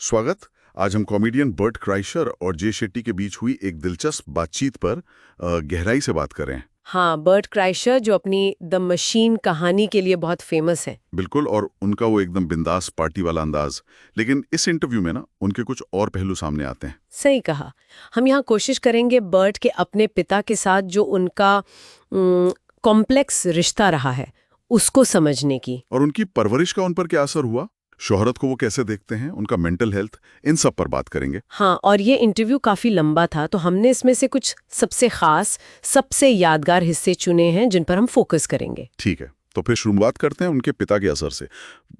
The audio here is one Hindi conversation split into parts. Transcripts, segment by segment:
स्वागत। आज हम कॉमेडियन बर्ट क्राइशर और जे शेट्टी के बीच हुई एक दिलचस्प बातचीत पर गहराई से बात कर रहे हैं। हाँ, बर्ट क्राइशर जो अपनी द मशीन कहानी के लिए बहुत फेमस है। बिल्कुल, और उनका वो एकदम बिंदास पार्टी वाला अंदाज। लेकिन इस इंटरव्यू में ना उनके कुछ और पहलू सामने आते हैं। सही कहा। हम यहाँ कोशिश करेंगे बर्ट के अपने पिता के साथ जो उनका कॉम्प्लेक्स रिश्ता रहा है उसको समझने की। और उनकी परवरिश का उन पर क्या असर हुआ, शोहरत को वो कैसे देखते हैं, उनका मेंटल हेल्थ, इन सब पर बात करेंगे। हाँ, और ये इंटरव्यू काफी लंबा था तो हमने इसमें से कुछ सबसे खास, सबसे यादगार हिस्से चुने हैं जिन पर हम फोकस करेंगे। ठीक है, तो फिर शुरुआत करते हैं उनके पिता के असर से।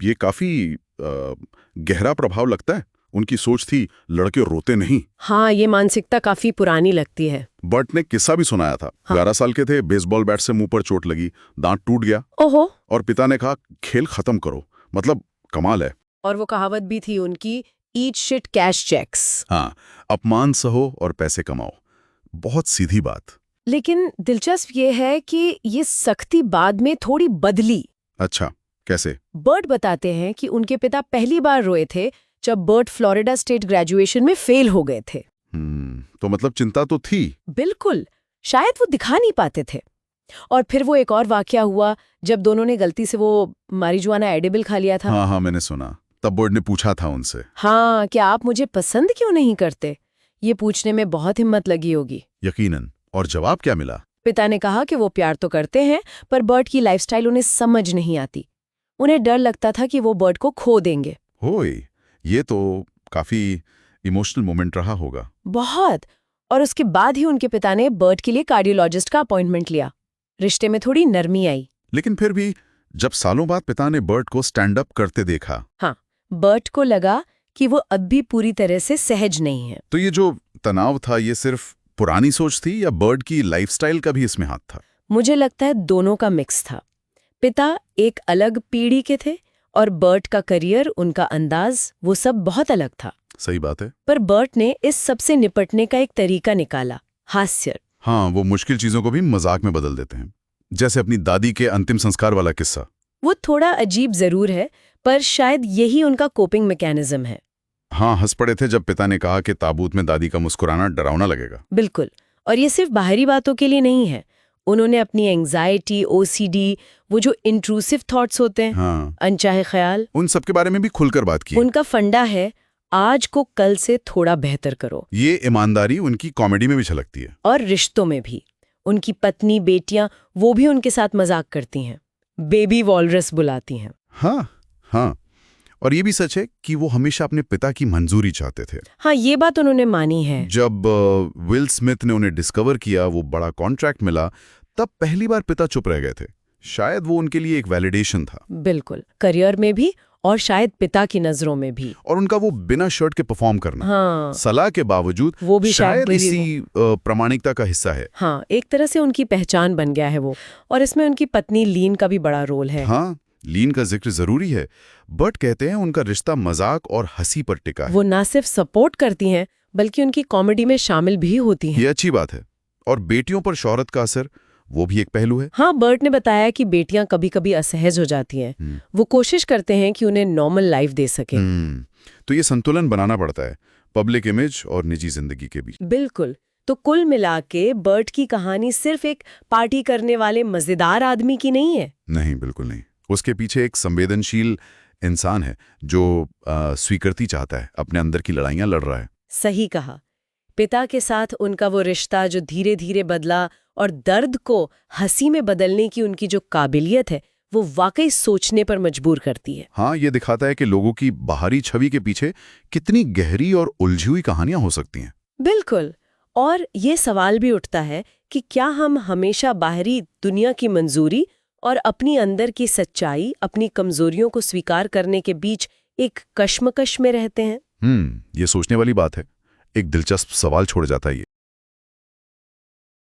ये काफी गहरा प्रभाव लगता है। उनकी सोच थी लड़के रोते नहीं। हाँ, ये मानसिकता काफी पुरानी लगती है। बर्ट ने किस्सा भी सुनाया था। 11 साल के थे, बेसबॉल बैट से मुंह पर चोट लगी, दांत टूट गया। ओहो। और पिता ने कहा खेल खत्म करो। मतलब कमाल है। और वो कहावत भी थी उनकी, ईट शिट कैश चेक्स। हाँ, अपमान सहो और पैसे कमाओ। बहुत सीधी बात। लेकिन दिलचस्प ये है कि ये सख्ती बाद में थोड़ी बदली। अच्छा, कैसे? बर्ट बताते हैं कि उनके पिता पहली बार रोए थे जब बर्ट फ्लोरिडा स्टेट ग्रेजुएशन में फेल हो गए थे। तो मतलब चिंता तो थी। बिल्कुल, शायद वो दिखा नहीं पाते थे। और फिर वो एक और वाकया हुआ जब दोनों ने गलती से वो मारिजुआना एडिबल खा लिया था। हाँ, मैंने सुना। तब बर्ट ने पूछा था उनसे, हाँ, क्या आप मुझे पसंद क्यों नहीं करते? ये पूछने में बहुत हिम्मत लगी होगी। यकीनन। और जवाब क्या मिला? पिता ने कहा कि वो प्यार तो करते हैं, पर बर्ट की लाइफस्टाइल उन्हें समझ नहीं आती। उन्हें डर लगता था कि वो बर्ट को खो देंगे। होय, ये तो काफी इमोशनल मोमेंट रहा होगा। बहुत। और उसके बाद ही उनके पिता ने बर्ट के लिए कार्डियोलॉजिस्ट का अपॉइंटमेंट लिया। रिश्ते में थोड़ी नरमी आई। लेकिन फिर भी जब सालों बाद पिता ने बर्ट को स्टैंड अप करते देखा, हाँ, बर्ट को लगा कि वो अब भी पूरी तरह से सहज नहीं है। तो ये जो तनाव था, ये सिर्फ पुरानी सोच थी या बर्ट की लाइफस्टाइल का भी इसमें हाथ था? मुझे लगता है दोनों का मिक्स था। पिता एक अलग पीढ़ी के थे और बर्ट का करियर, उनका अंदाज, वो सब बहुत अलग था। सही बात है। पर बर्ट ने इस सब से निपटने का एक तरीका निकाला, हास्य। हाँ, वो मुश्किल चीजों को भी मजाक में बदल देते हैं। जैसे अपनी दादी के अंतिम संस्कार वाला किस्सा। वो थोड़ा अजीब जरूर है, पर शायद यही उनका कोपिंग मैकेनिज्म है। हाँ, हंस पड़े थे जब पिता ने कहा कि ताबूत में दादी का मुस्कुराना डरावना लगेगा। बिल्कुल। और ये सिर्फ बाहरी बातों के लिए नहीं है। उन्होंने अपनी एंजाइटी, ओसीडी, वो जो इंट्रूसिव थॉट्स होते हैं, हाँ, अनचाहे ख्याल, उन सब के बारे में भी खुलकर बात की। उनका फंडा है आज को कल से थोड़ा बेहतर करो। ये ईमानदारी उनकी कॉमेडी में भी झलकती है। और रिश्तों में भी। उनकी पत्नी, बेटियां, वो भी उनके साथ मजाक करती हैं, बेबी वॉलरस बुलाती हैं। हाँ। और ये भी सच है कि वो हमेशा अपने पिता की मंजूरी चाहते थे। हाँ, ये बात उन्होंने मानी है। जब विल स्मिथ ने उन्हें डिस्कवर किया, वो बड़ा कॉन्ट्रैक्ट मिला, तब पहली बार पिता चुप रह गए थे। शायद वो उनके लिए एक वैलिडेशन था। बिल्कुल, करियर में भी और शायद पिता की नजरों में भी। और उनका वो बिना शर्ट के परफॉर्म करना, हाँ, सलाह के बावजूद, वो भी शायद इसी प्रामाणिकता का हिस्सा है। हाँ, एक तरह से उनकी पहचान बन गया है वो। और इसमें उनकी पत्नी लीन का भी बड़ा रोल है। हाँ, लीन का जिक्र जरूरी है। बर्ट कहते हैं उनका रिश्ता मजाक और हंसी पर टिका है। वो ना सिर्फ सपोर्ट करती हैं बल्कि उनकी कॉमेडी में शामिल भी होती हैं। ये अच्छी बात है। और बेटियों पर शोहरत का असर, वो भी एक पहलू है। हाँ, बर्ट ने बताया कि बेटियां कभी कभी असहज हो जाती हैं। वो कोशिश करते हैं कि उन्हें नॉर्मल लाइफ दे सके। तो ये संतुलन बनाना पड़ता है, पब्लिक इमेज और निजी जिंदगी के बीच। बिल्कुल। तो कुल मिला के बर्ट की कहानी सिर्फ एक पार्टी करने वाले मजेदार आदमी की नहीं है। नहीं, बिल्कुल नहीं। उसके पीछे एक संवेदनशील इंसान है जो स्वीकृति चाहता है, अपने अंदर की लड़ाइयां लड़ रहा है। सही कहा। पिता के साथ उनका वो रिश्ता जो धीरे धीरे बदला और दर्द को हंसी में बदलने की उनकी जो काबिलियत है, वो वाकई सोचने पर मजबूर करती है। हाँ, ये दिखाता है कि लोगों की बाहरी छवि के पीछे कितनी गहरी और उलझी हुई कहानियां हो सकती हैं। बिल्कुल। और ये सवाल भी उठता है कि क्या हम हमेशा बाहरी दुनिया की मंजूरी और अपनी अंदर की सच्चाई, अपनी कमजोरियों को स्वीकार करने के बीच एक कश्मकश में रहते हैं? ये सोचने वाली बात है। एक दिलचस्प सवाल छोड़ जाता है ये।